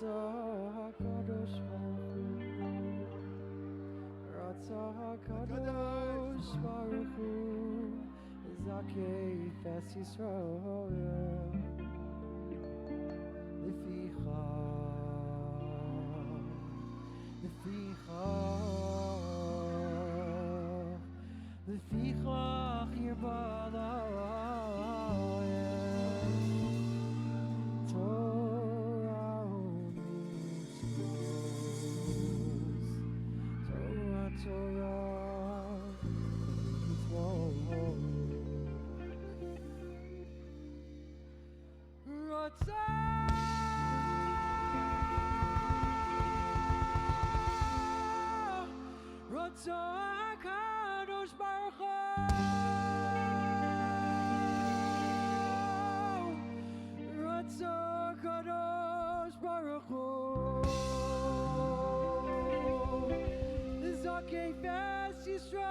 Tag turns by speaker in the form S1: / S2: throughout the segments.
S1: HaKadosh Baruch Hu, Ratza HaKadosh Baruch Hu, Zakei Fes Yisrael, Lefichach Yerbalayim, Torah u'mitzvos, Torah mitzvos, Ratza HaKadosh Baruch Hu, Ratza HaKadosh Baruch Hu, Zakei Fes Yisrael,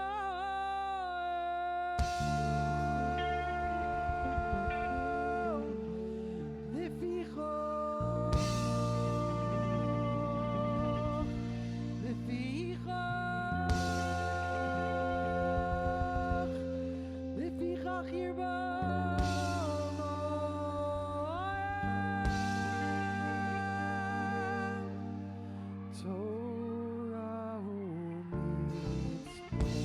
S1: Lefichach Yerbalayim, Torah u'mitzvos,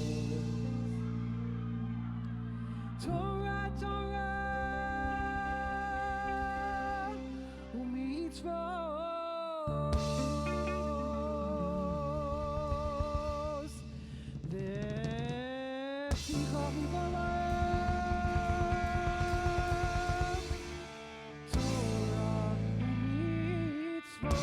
S1: Torah u'mitzvos, Lefichach Yerbalayim, Torah u'mitzvos,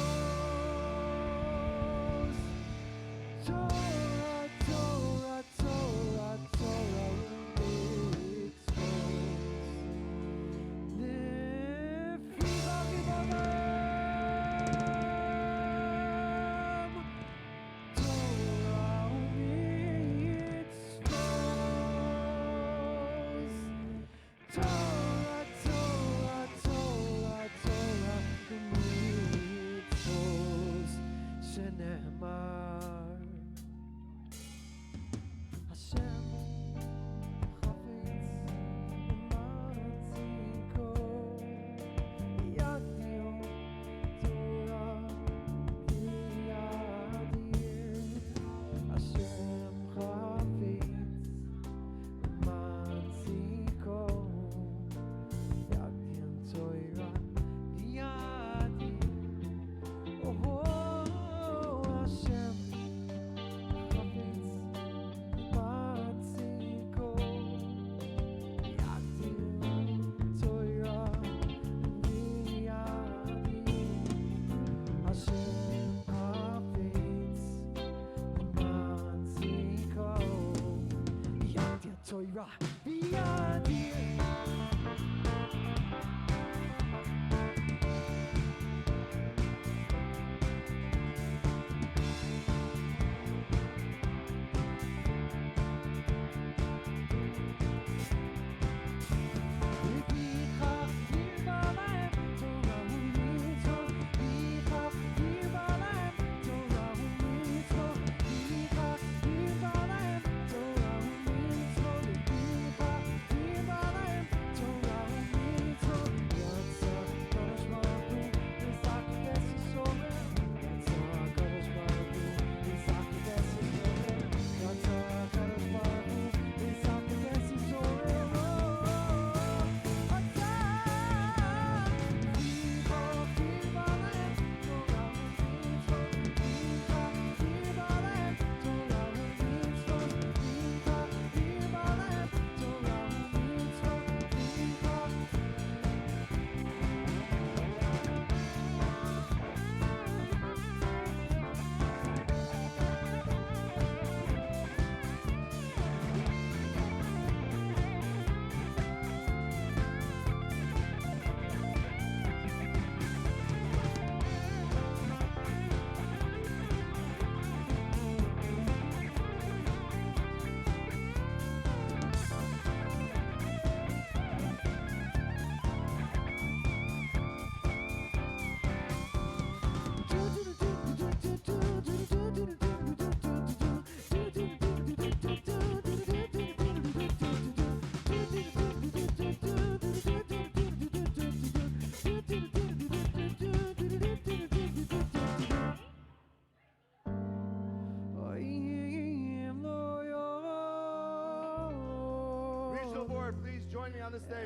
S1: Torah, Torah, Torah, Torah u'mitzvos, Lefichach Yerbalayim, Torah u'mitzvos, Torah, Torah, Torah, Torah u'mitzvos, שנאמר Hashem chafetz u'matziko yagdio Torah v'yadir, Hashem chafetz u'matziko yagdio Torah v'yadir. Oh, Hashem chafetz u'matziko yagdio Torah v'yadir, Hashem chafetz u'matziko yagdio Torah v'yadir. Torah
S2: join me on the stage.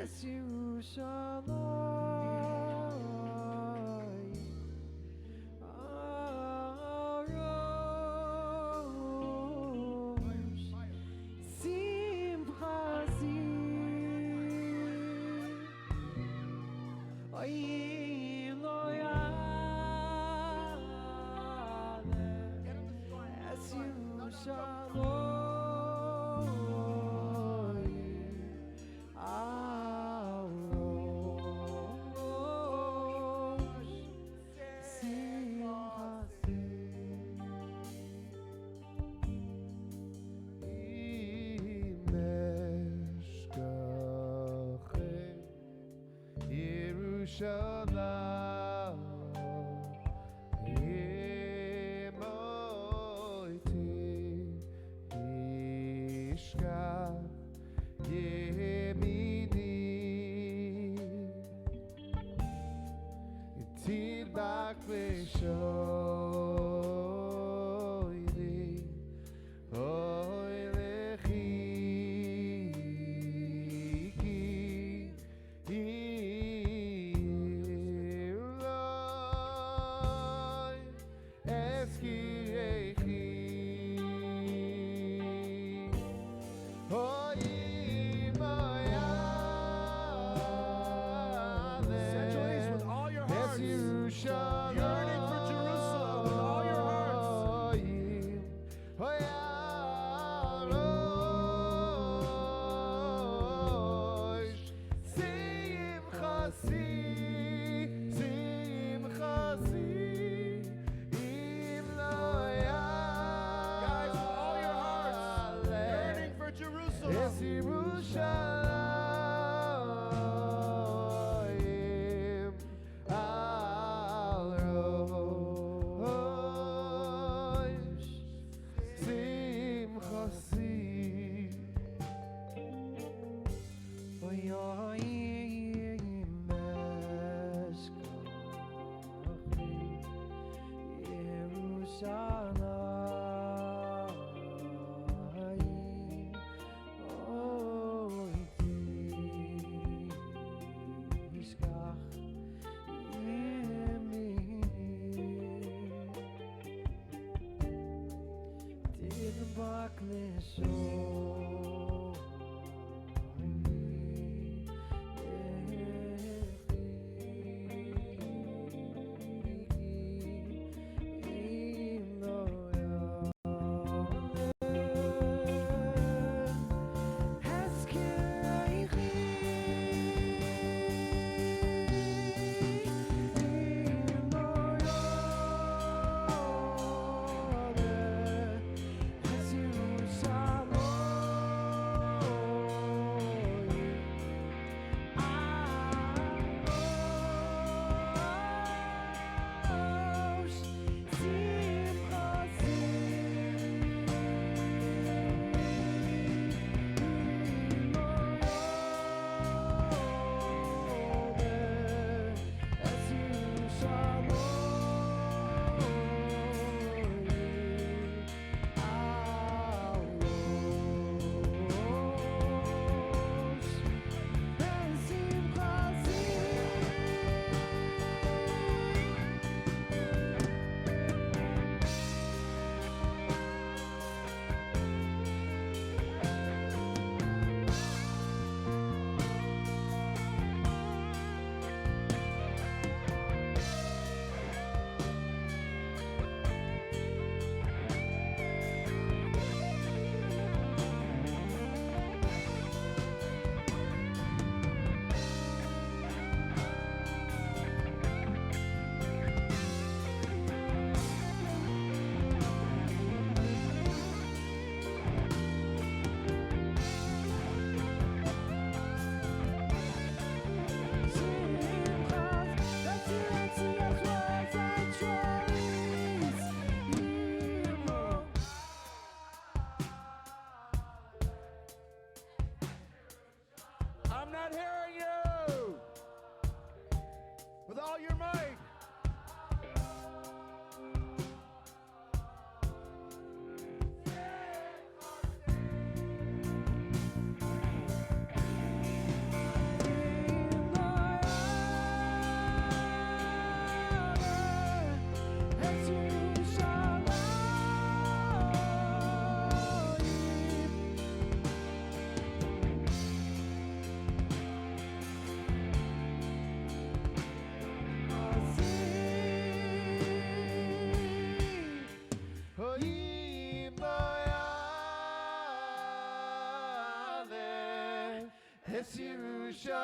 S2: Es Yerushalayim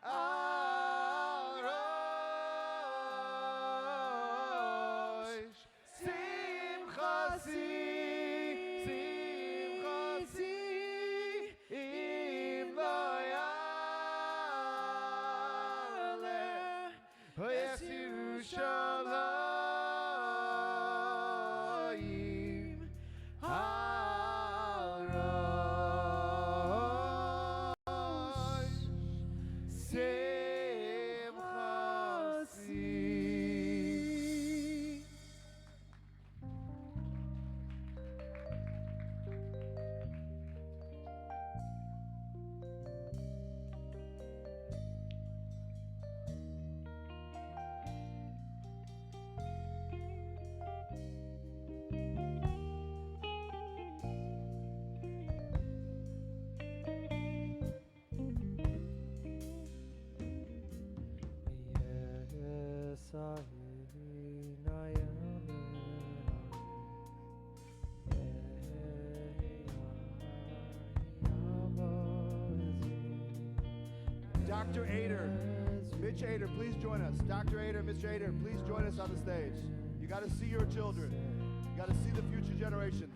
S2: Arosh Simchasi Simchasi Im Lo Yaleh Es Yerushalayim Arosh Simchasi.
S1: Yes, I
S2: Dr. Ader, Mitch Ader, please join us. Dr. Ader, Mr. Ader, please join us on the stage. You got to see your children. You got to see the future generations.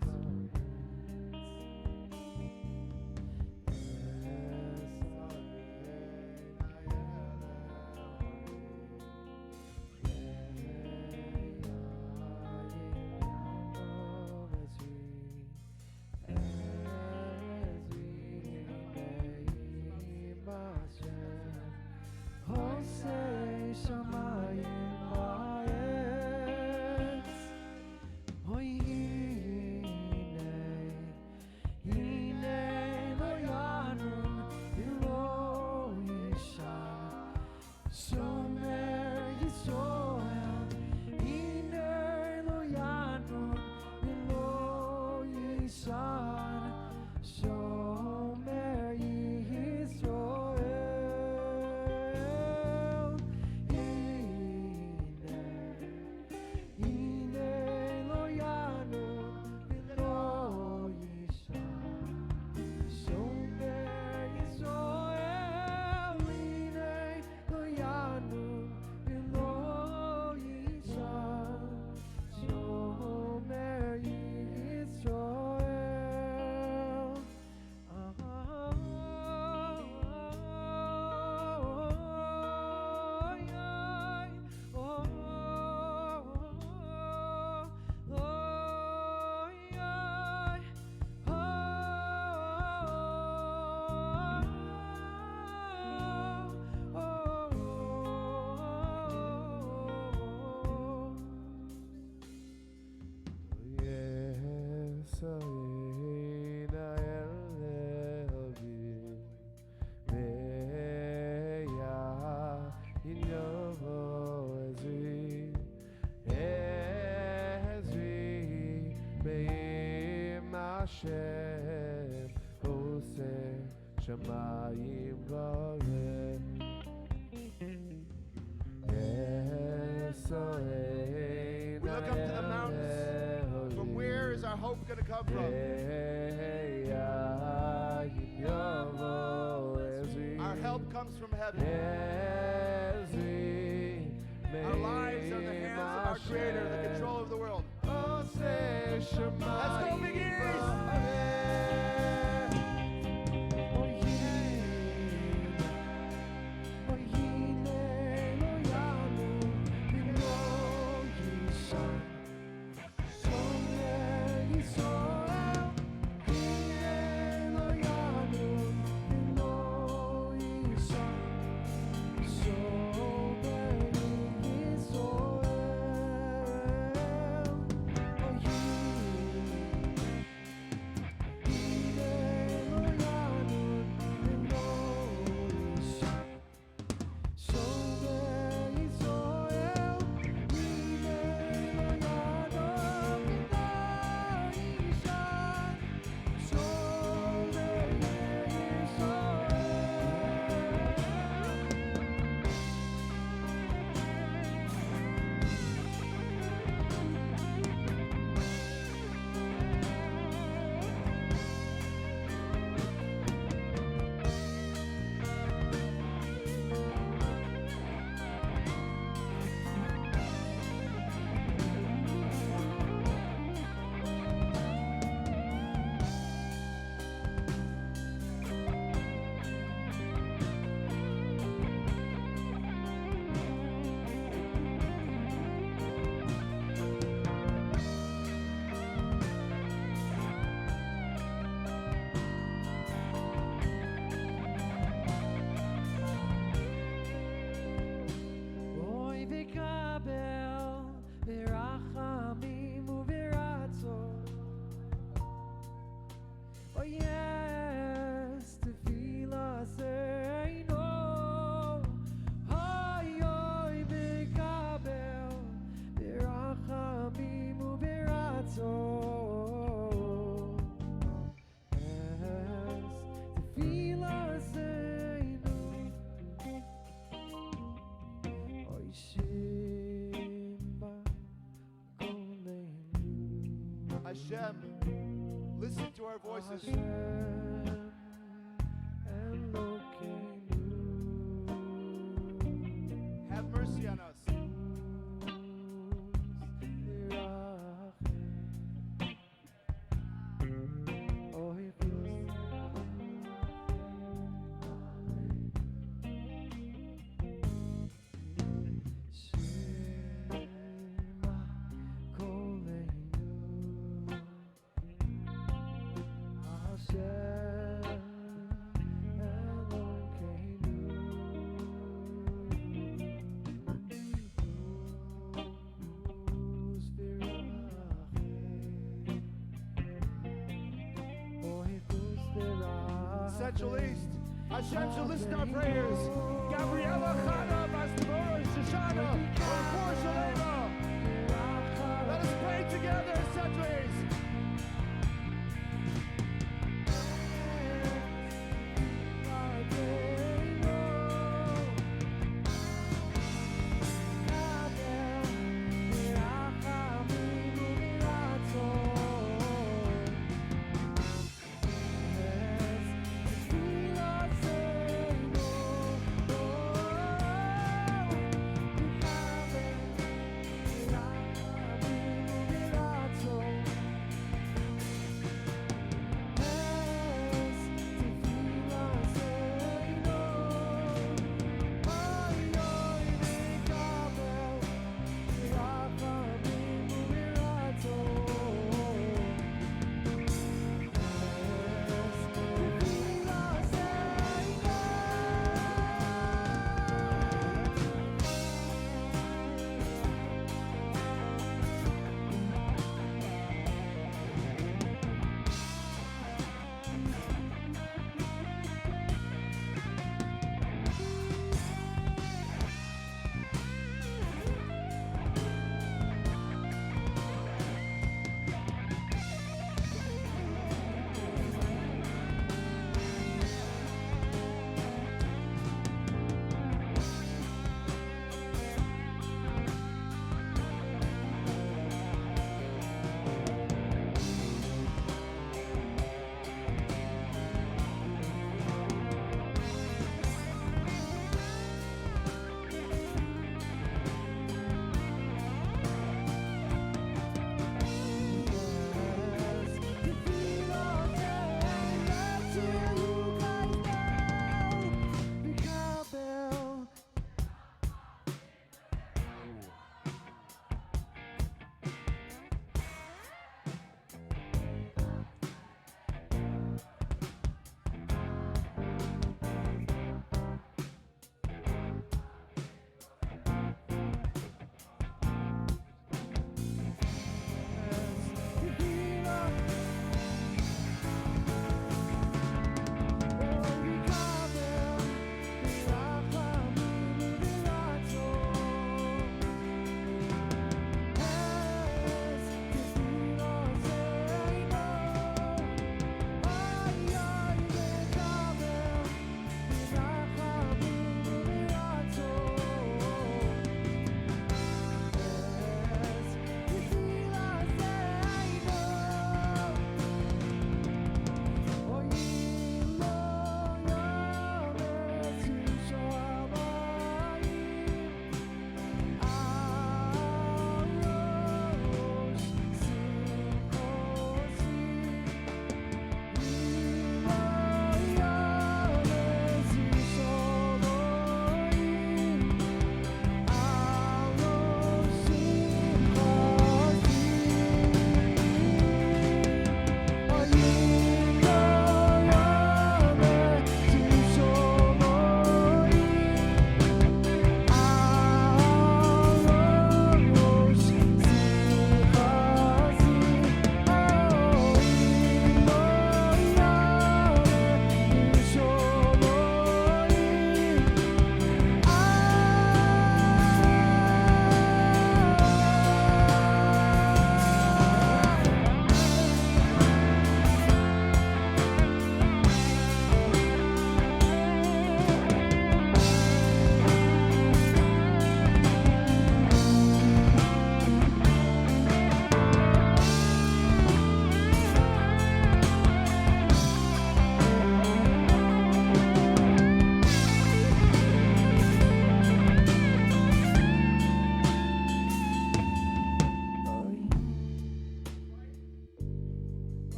S3: Hashem Hoseh Shamayim V'Areh
S2: We look up to the mountains. From where is our hope going to come from? Our help comes from heaven. Our lives are in the hands of our Creator, the control of the world. Let's go, Big East! Hashem. Listen to our voices. Have mercy on us. Central East. Hashem shall listen to our prayers. Gabriela, Chana, Basdemora, Shoshana, Or Shalema. Let us pray together, Central East.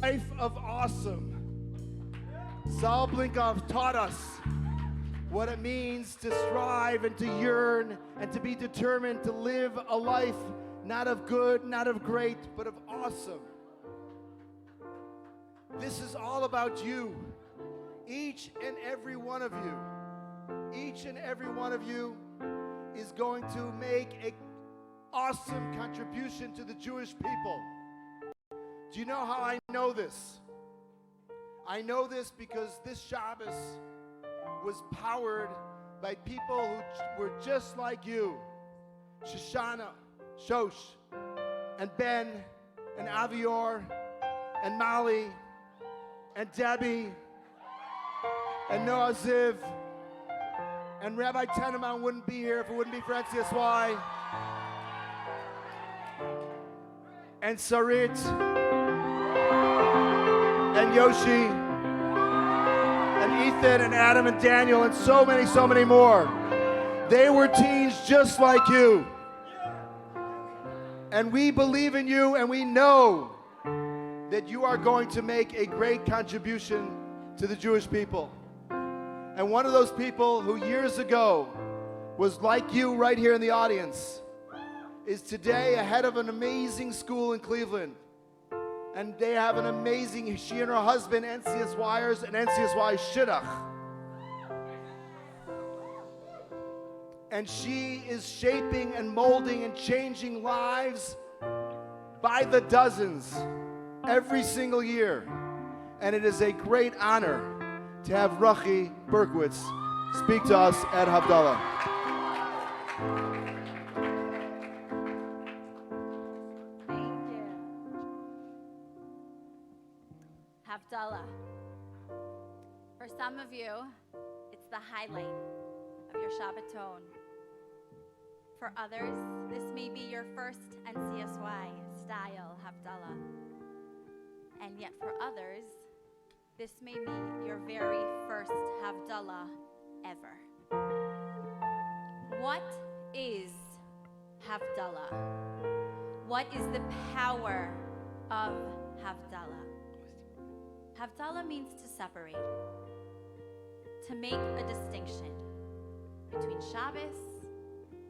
S2: Life of awesome. Saul Blinkov taught us what it means to strive and to yearn and to be determined to live a life not of good, not of great, but of awesome. This is all about you. Each and every one of you. Each and every one of you is going to make an awesome contribution to the Jewish people. Do you know how I know this? I know this because this Shabbos was powered by people who were just like you. Shoshana, Shosh, and Ben, and Avior, and Mali, and Debbie, and Noah Ziv, and Rabbi Tenenbaum wouldn't be here if it wouldn't be for NCSY, and Sarit, and Yoshi, and Ethan, and Adam, and Daniel, and so many more. They were teens just like you. And we believe in you, and we know that you are going to make a great contribution to the Jewish people. And one of those people who years ago was like you right here in the audience is today ahead of an amazing school in Cleveland. And they have an amazing, she and her husband, NCSYers and NCSY Shidduch. And she is shaping and molding and changing lives by the dozens every single year. And it is a great honor to have Rachi Berkowitz speak to us at Havdallah.
S4: Thank you. Havdallah. For some of you, it's the highlight of your Shabbaton. For others, this may be your first NCSY style Havdallah. And yet for others, this may be your very first Havdallah ever. What is Havdallah? What is the power of Havdallah? Havdallah means to separate, to make a distinction between Shabbos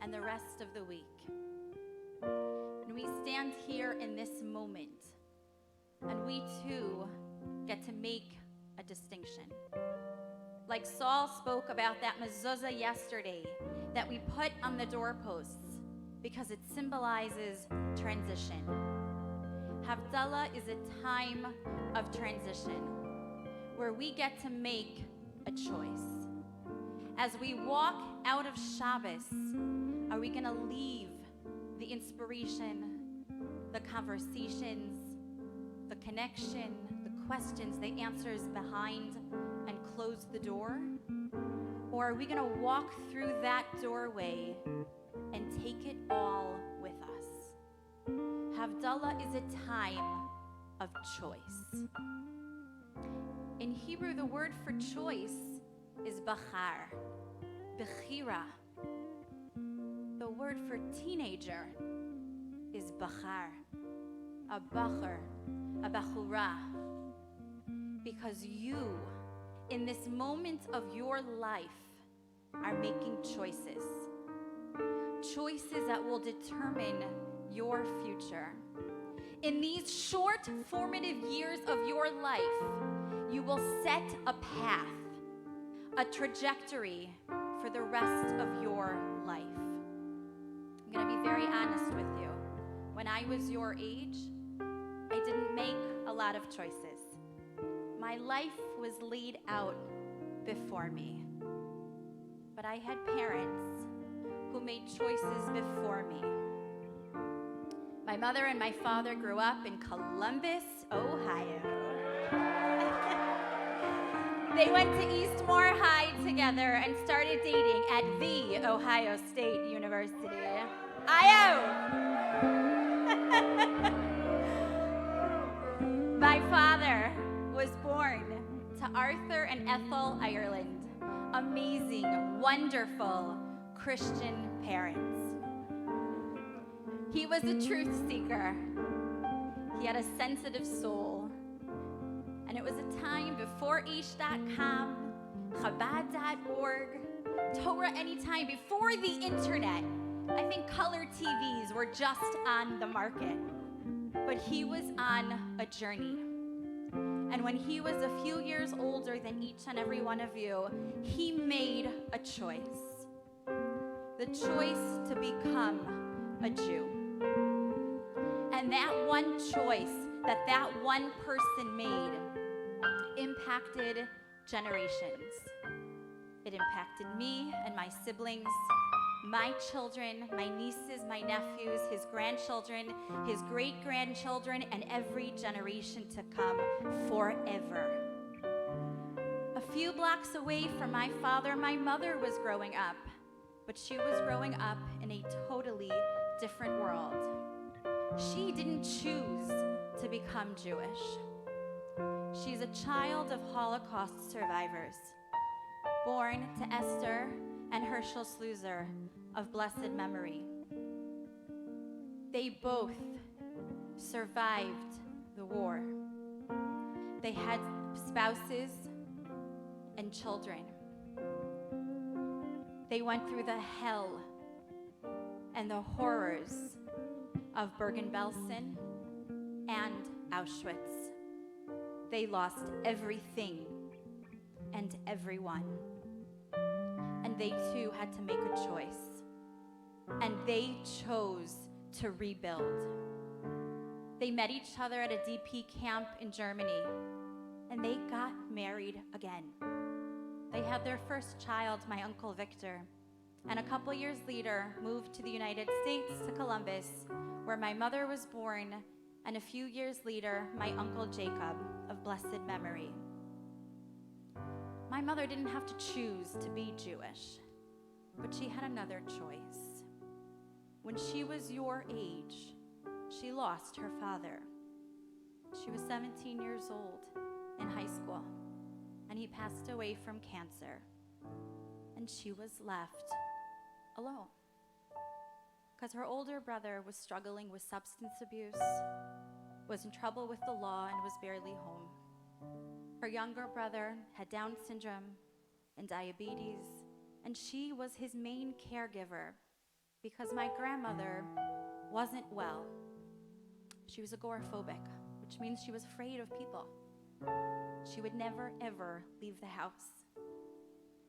S4: and the rest of the week. And we stand here in this moment, and we too get to make a distinction. Like Saul spoke about that mezuzah yesterday that we put on the doorposts because it symbolizes transition. Havdallah is a time of transition where we get to make a choice. As we walk out of Shabbos, are we going to leave the inspiration, the conversations, the connection, the questions, the answers behind and close the door? Or are we going to walk through that doorway and take it all with us? Havdallah is a time of choice. In Hebrew, the word for choice is bachar, bechira. The word for teenager is bachar, a bachar, a bachura. Because you, in this moment of your life, are making choices. Choices that will determine your future. In these short, formative years of your life, you will set a path, a trajectory for the rest of your life. I'm going to be very honest with you. When I was your age, I didn't make a lot of choices. My life was laid out before me. But I had parents who made choices before me. My mother and my father grew up in Columbus, Ohio. They went to Eastmore High together and started dating at the Ohio State University. My father was born to Arthur and Ethel Ireland, amazing, wonderful Christian parents. He was a truth seeker. He had a sensitive soul. And it was a time before Aish.com, Chabad.org, Torah Anytime, before the internet. I think color TVs were just on the market. But he was on a journey. And when he was a few years older than each and every one of you, he made a choice. The choice to become a Jew. And that one choice that one person made impacted generations. It impacted me and my siblings, my children, my nieces, my nephews, his grandchildren, his great-grandchildren, and every generation to come forever. A few blocks away from my father, my mother was growing up, but she was growing up in a totally different world. She didn't choose to become Jewish. She's a child of Holocaust survivors, born to Esther and Herschel Sluzer of blessed memory. They both survived the war. They had spouses and children. They went through the hell and the horrors of Bergen-Belsen and Auschwitz. They lost everything and everyone. And they too had to make a choice. And they chose to rebuild. They met each other at a DP camp in Germany, and they got married again. They had their first child, my Uncle Victor, and a couple years later moved to the United States, to Columbus, where my mother was born, and a few years later, my Uncle Jacob of blessed memory. My mother didn't have to choose to be Jewish, but she had another choice. When she was your age, she lost her father. She was 17 years old in high school, and he passed away from cancer. And she was left alone because her older brother was struggling with substance abuse, was in trouble with the law, and was barely home. Her younger brother had Down syndrome and diabetes, and she was his main caregiver because my grandmother wasn't well. She was agoraphobic, which means she was afraid of people. She would never, ever leave the house.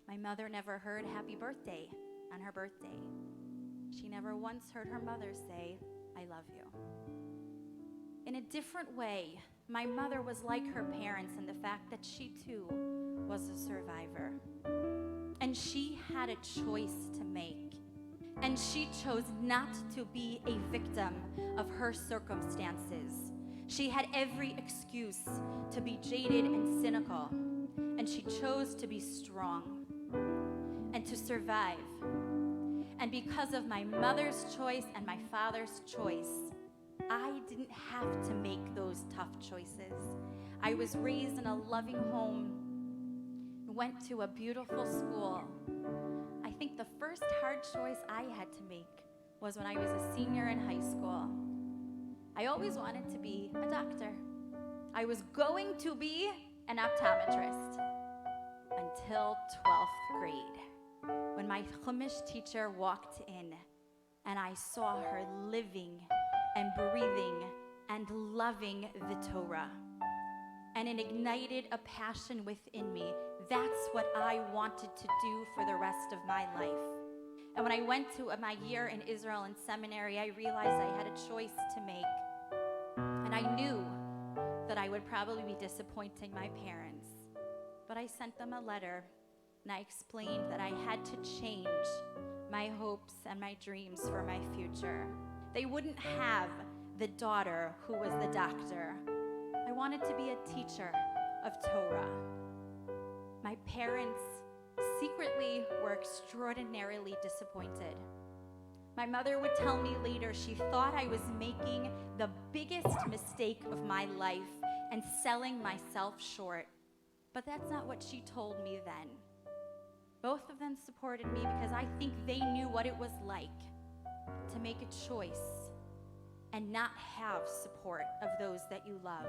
S4: My mother never heard happy birthday on her birthday. She never once heard her mother say, I love you. In a different way, my mother was like her parents in the fact that she too was a survivor. And she had a choice to make. And she chose not to be a victim of her circumstances. She had every excuse to be jaded and cynical. And she chose to be strong and to survive. And because of my mother's choice and my father's choice, I didn't have to make those tough choices. I was raised in a loving home, went to a beautiful school. I think the first hard choice I had to make was when I was a senior in high school. I always wanted to be a doctor. I was going to be an optometrist until 12th grade, when my Chumash teacher walked in and I saw her living and breathing and loving the Torah. And it ignited a passion within me. That's what I wanted to do for the rest of my life. And when I went to my year in Israel in seminary, I realized I had a choice to make. And I knew that I would probably be disappointing my parents. But I sent them a letter and I explained that I had to change my hopes and my dreams for my future. They wouldn't have the daughter who was the doctor. I wanted to be a teacher of Torah. My parents secretly were extraordinarily disappointed. My mother would tell me later she thought I was making the biggest mistake of my life and selling myself short. But that's not what she told me then. Both of them supported me because I think they knew what it was like to make a choice and not have support of those that you love.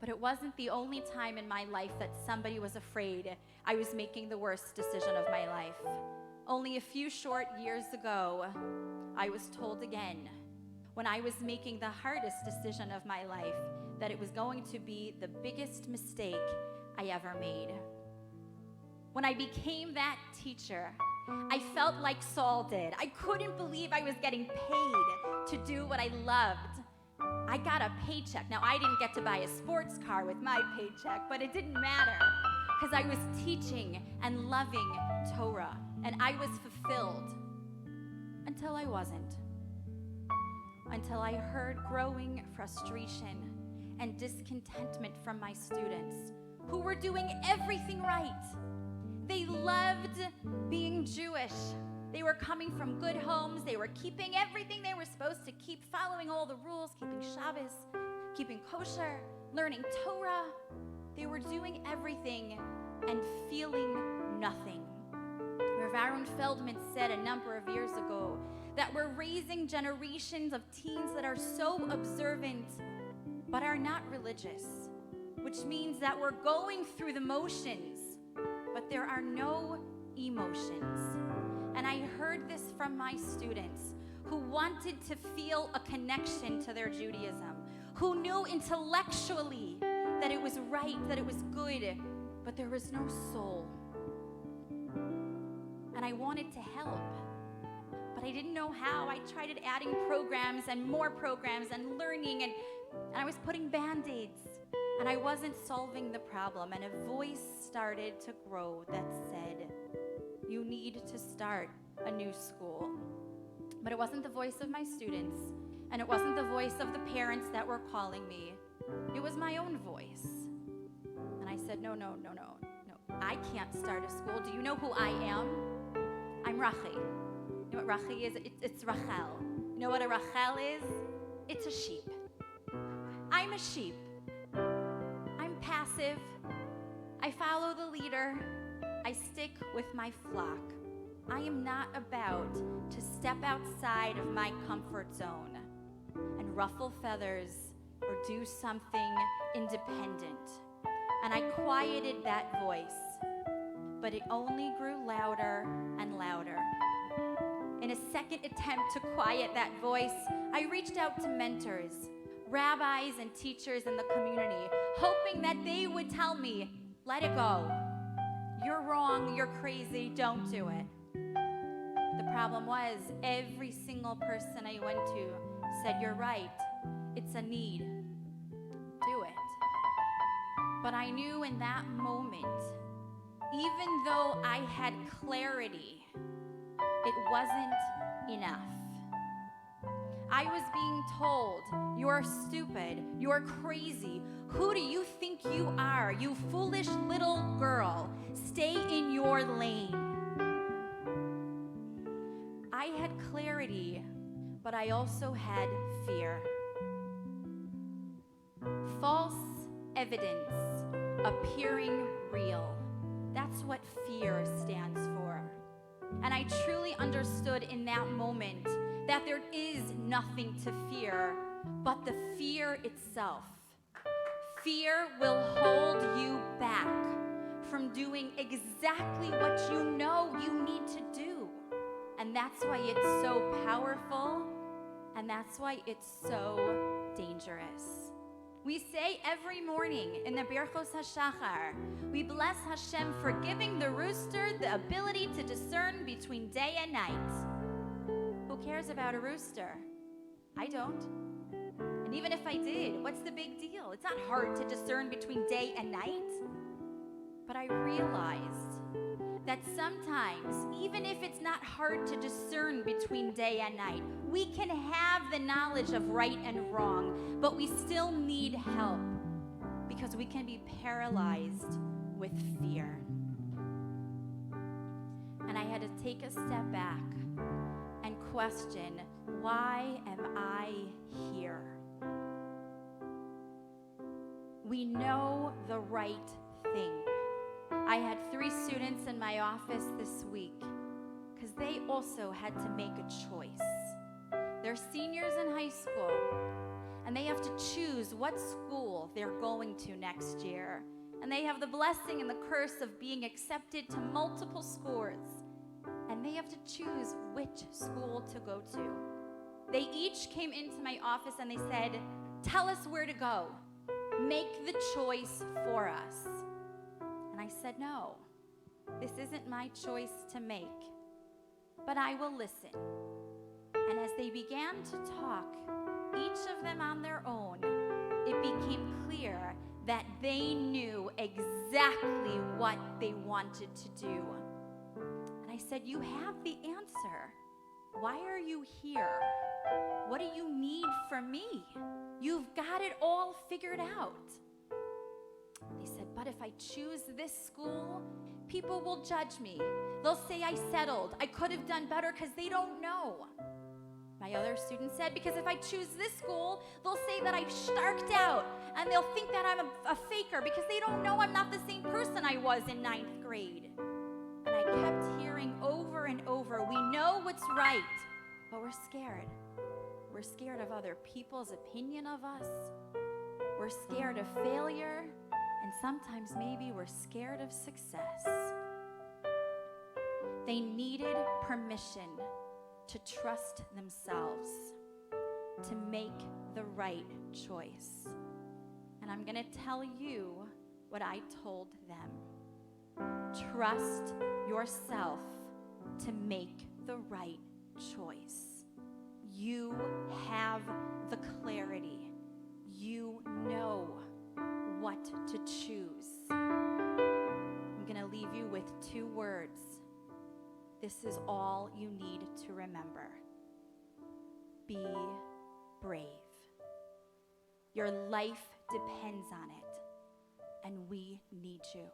S4: But it wasn't the only time in my life that somebody was afraid I was making the worst decision of my life. Only a few short years ago, I was told again, when I was making the hardest decision of my life, that it was going to be the biggest mistake I ever made. When I became that teacher, I felt like Saul did. I couldn't believe I was getting paid to do what I loved. I got a paycheck. Now, I didn't get to buy a sports car with my paycheck, but it didn't matter because I was teaching and loving Torah, and I was fulfilled until I wasn't. Until I heard growing frustration and discontentment from my students who were doing everything right. They loved being Jewish. They were coming from good homes. They were keeping everything they were supposed to keep, following all the rules, keeping Shabbos, keeping kosher, learning Torah. They were doing everything and feeling nothing. Rav Aaron Feldman said a number of years ago that we're raising generations of teens that are so observant but are not religious, which means that we're going through the motions, but there are no emotions. And I heard this from my students who wanted to feel a connection to their Judaism, who knew intellectually that it was right, that it was good, but there was no soul. And I wanted to help, but I didn't know how. I tried adding programs and more programs and learning, and I was putting Band-Aids, and I wasn't solving the problem. And a voice started to grow that said, you need to start a new school. But it wasn't the voice of my students, and it wasn't the voice of the parents that were calling me. It was my own voice. And I said, no, I can't start a school. Do you know who I am? I'm Rachi. You know what Rachi is? It's Rachel. You know what a Rachel is? It's a sheep. I'm a sheep. I'm passive. I follow the leader. I stick with my flock. I am not about to step outside of my comfort zone and ruffle feathers or do something independent. And I quieted that voice, but it only grew louder and louder. In a second attempt to quiet that voice, I reached out to mentors, rabbis and teachers in the community, hoping that they would tell me, let it go. You're wrong, you're crazy, don't do it. The problem was, every single person I went to said, you're right, it's a need, do it. But I knew in that moment, even though I had clarity, it wasn't enough. I was being told, you're stupid, you're crazy. Who do you think you are, you foolish little girl? Stay in your lane. I had clarity, but I also had fear. False evidence appearing real. That's what fear stands for. And I truly understood in that moment that there is nothing to fear but the fear itself. Fear will hold you back from doing exactly what you know you need to do. And that's why it's so powerful, and that's why it's so dangerous. We say every morning in the Birchos HaShachar, we bless Hashem for giving the rooster the ability to discern between day and night. Who cares about a rooster? I don't. And even if I did, what's the big deal? It's not hard to discern between day and night. But I realized that sometimes, even if it's not hard to discern between day and night, we can have the knowledge of right and wrong, but we still need help because we can be paralyzed with fear. And I had to take a step back and question, why am I here? We know the right thing. I had 3 students in my office this week because they also had to make a choice. They're seniors in high school, and they have to choose what school they're going to next year. And they have the blessing and the curse of being accepted to multiple schools. And they have to choose which school to go to. They each came into my office and they said, "Tell us where to go. Make the choice for us." And I said, "No, this isn't my choice to make, but I will listen." And as they began to talk, each of them on their own, it became clear that they knew exactly what they wanted to do. And I said, "You have the answer. Why are you here? What do you need from me? You've got it all figured out." They said, "But if I choose this school, people will judge me. They'll say I settled. I could have done better because they don't know." My other student said, "Because if I choose this school, they'll say that I starked out, and they'll think that I'm a faker because they don't know I'm not the same person I was in 9th grade." And I kept hearing over and over, we know what's right, but we're scared. We're scared of other people's opinion of us. We're scared of failure, and sometimes maybe we're scared of success. They needed permission to trust themselves, to make the right choice. And I'm going to tell you what I told them. Trust yourself to make the right choice. You have the clarity. You know what to choose. I'm going to leave you with 2 words. This is all you need to remember. Be brave. Your life depends on it, and we need you.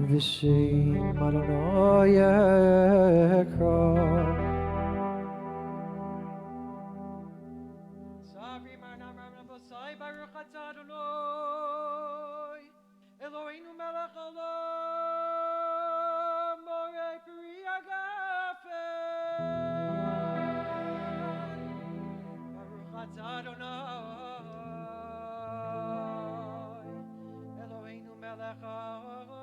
S1: V'sheim Adonai Ekra.
S5: Sabri Marnam Ramam Bosai Baruch Atah Adonai Eloheinu Melech Olam Borei Peri Hagafen Baruch Atah Adonai Eloheinu Melech Olam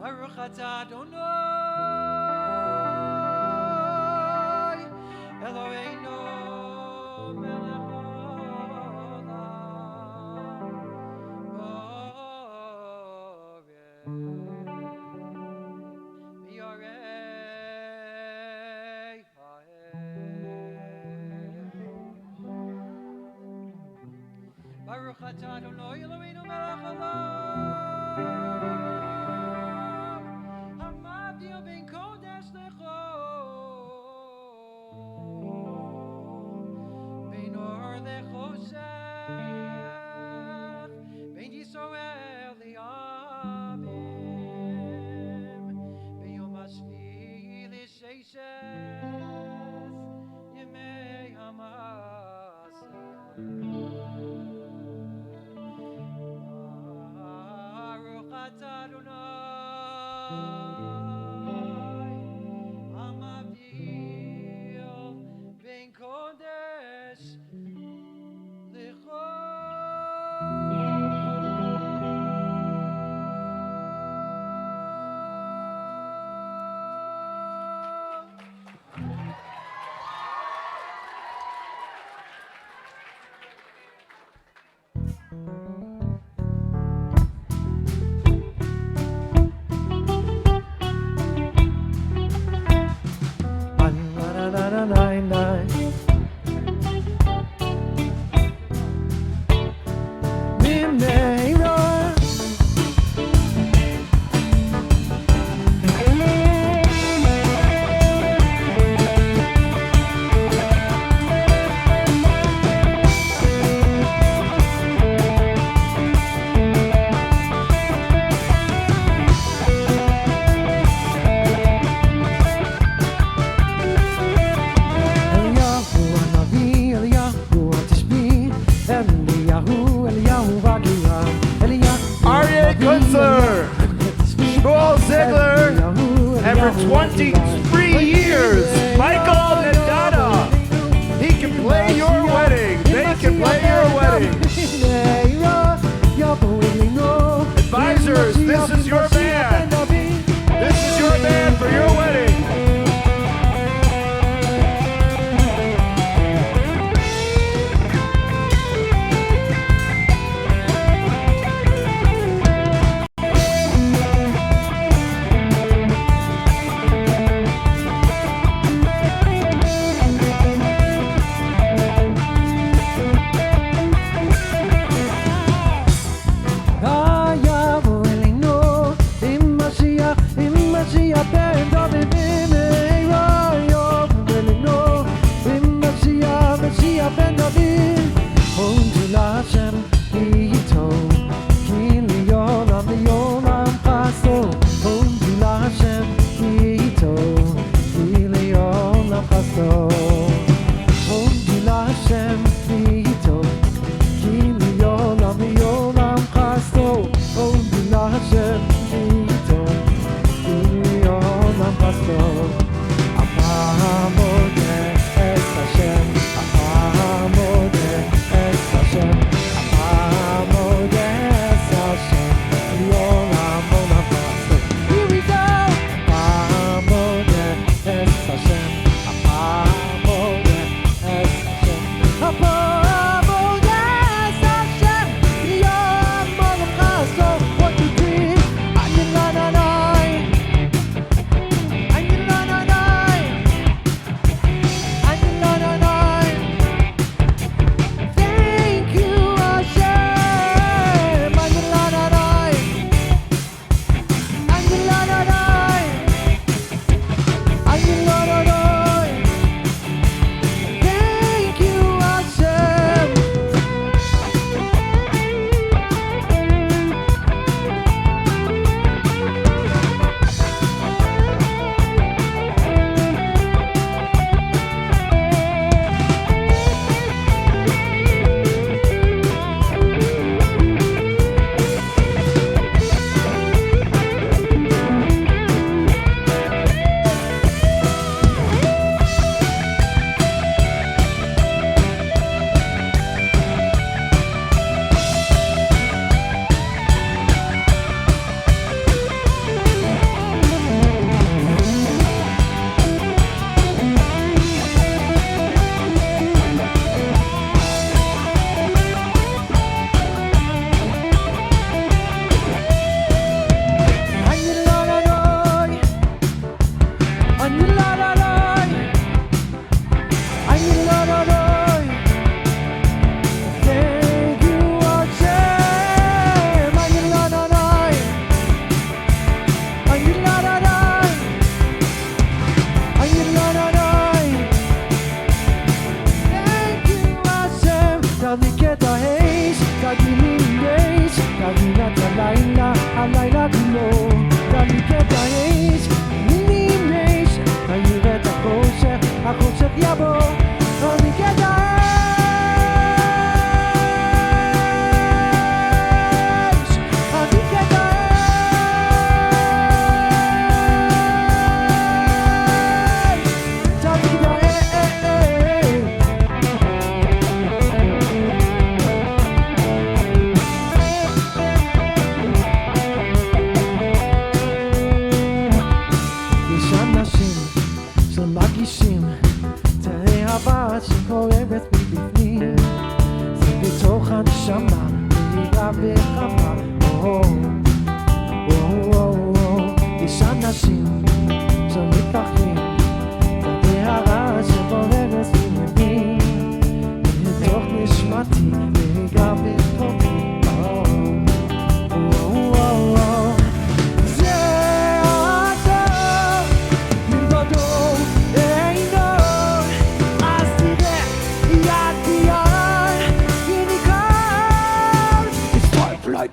S5: Baruch Atah Adonai Eloheinu melech haolam borei miorei hael. Baruch Atah Adonai Eloheinu melech haolam Ben Kodesh Lechol Ben Or Lechoshech Ben Yisrael Li'avim Ben Yom HaShvi'i L'Sheishes Yemei HaMaseh Baruch Atah Adonai Ben Kodesh Lechol.
S2: Ziegler. Shmuel Ziegler. And for 23 years, Michael and Donna. He can play your wedding. They can play your wedding. Advisors, this is your band. This is your band for your wedding.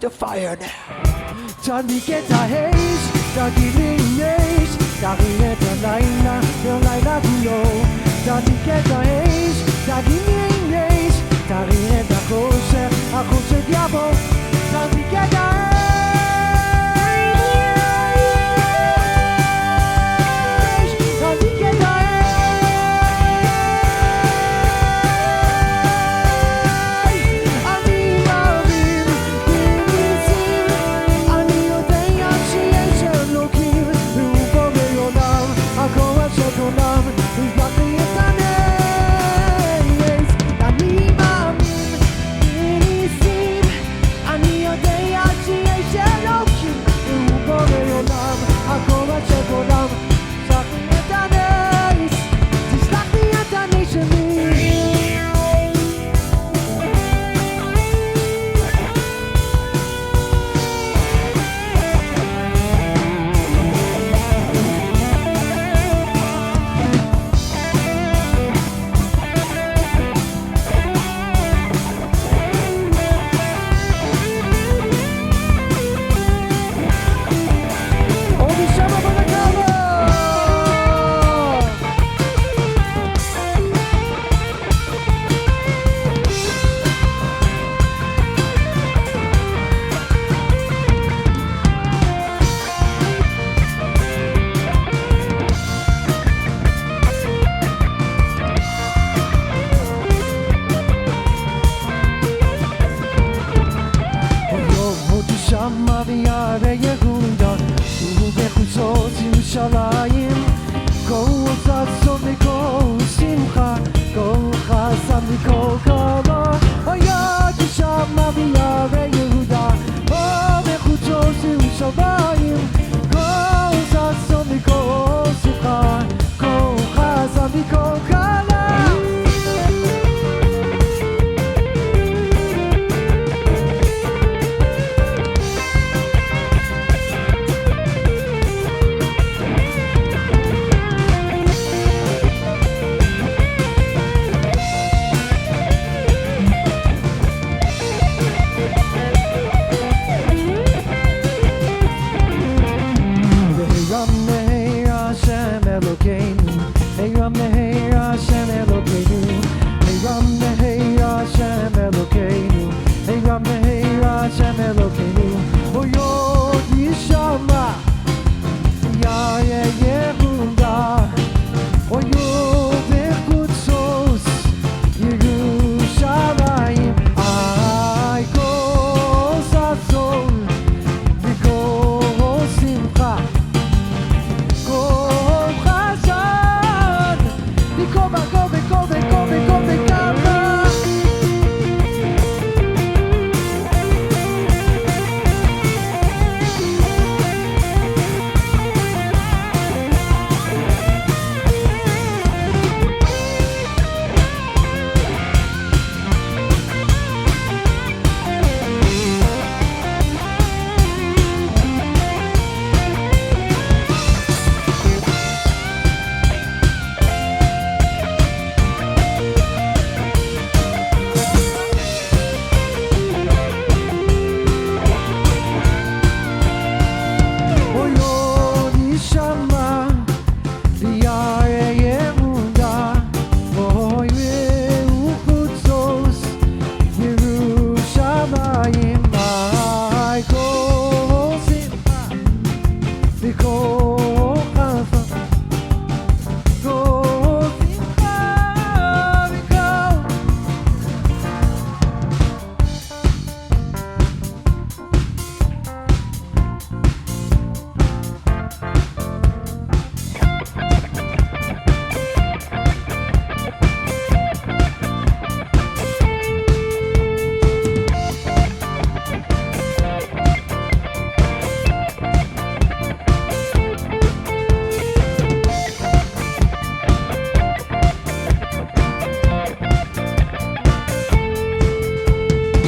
S1: The fire now. Johnny get a haze, Johnny haze, Johnny get a laila, your laila below. Johnny get a haze, Johnny haze, Johnny get a kosher diabo. Johnny get a haze.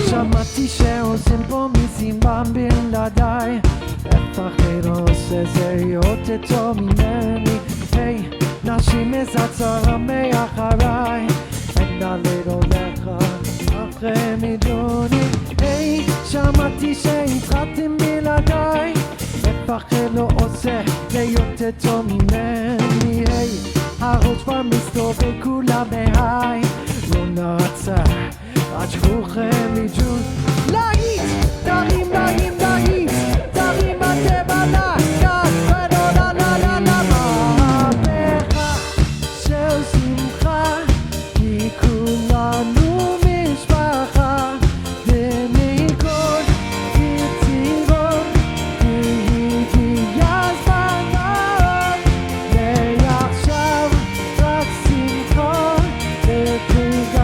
S1: שמעתי שעושים פה מזימן בלעדיי, לפחד עושה זה יותר ממני. היי, נשים מזצרה מאחריי, אנדלת הולך אחרי מיליונים. היי, שמעתי שהתחלתם בלעדיי, לפחד לא עושה זה יותר טוב ממני. היי, הראש כבר מסתובב כולה בהיי, לא נעצר עד שכוחכם מג'ון. להיט, תרים, להרים, להיט, תרים הטבע לגז, ולא לה לה לה לה מהפכה של שמחה, כי כולנו משפחה, ומכל יצירות והגיע הזמן, ועכשיו רק שמחה וכולנו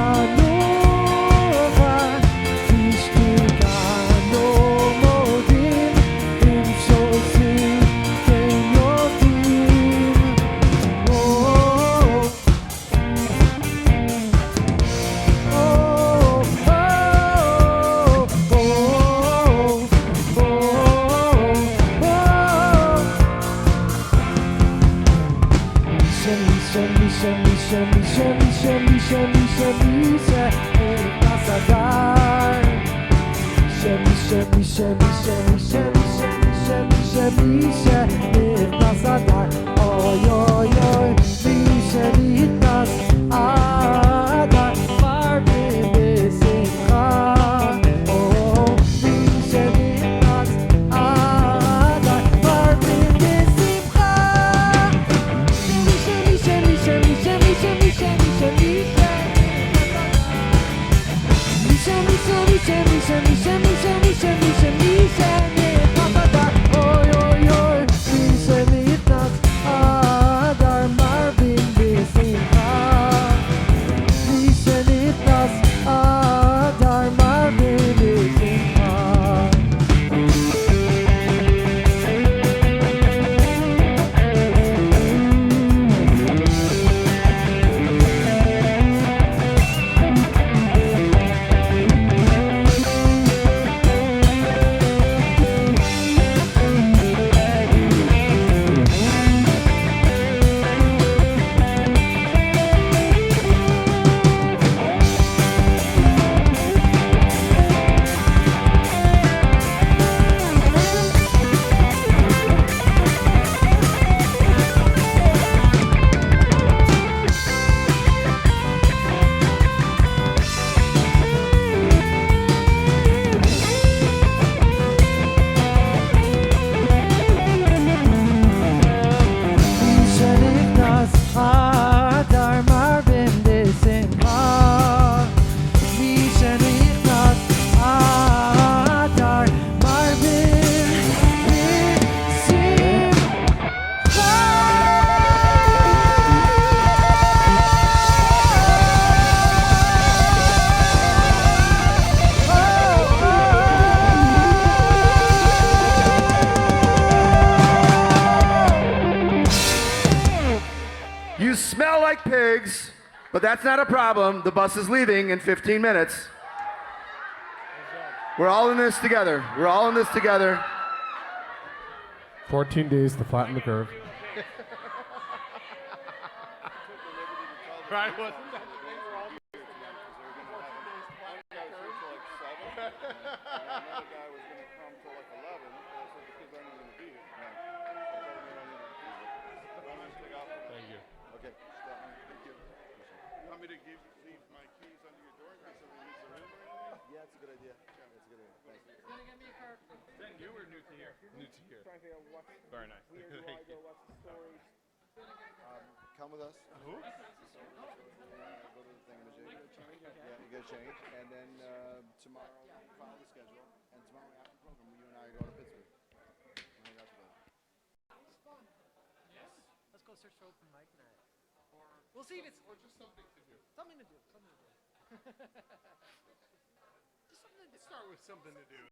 S2: You smell like pigs, but that's not a problem. The bus is leaving in 15 minutes. We're all in this together. We're all in this together.
S3: 14 days to flatten the curve.
S2: Right?
S3: Thank you.
S2: Okay. Thank you. You want me to leave my keys under your door in case somebody leaves the room or anything? Yeah, it's a good idea. That's a good idea. Thanks.
S3: New or new to here? New to here.
S2: out here, watch
S3: Very nice.
S2: Weird
S3: Thank
S2: Rider,
S3: you.
S2: watch the stories.
S6: Come with us.
S3: Who?
S6: Go to the thingamajig. Yeah, you get a change. And then tomorrow, follow the schedule. And tomorrow after the program, you and I go to Pittsburgh. We'll hang out together.
S1: Let's go search for open mic night. We'll see if it's
S3: Or just something to do.
S1: something to do. Something to do. Just something to do.
S3: Start with something to do.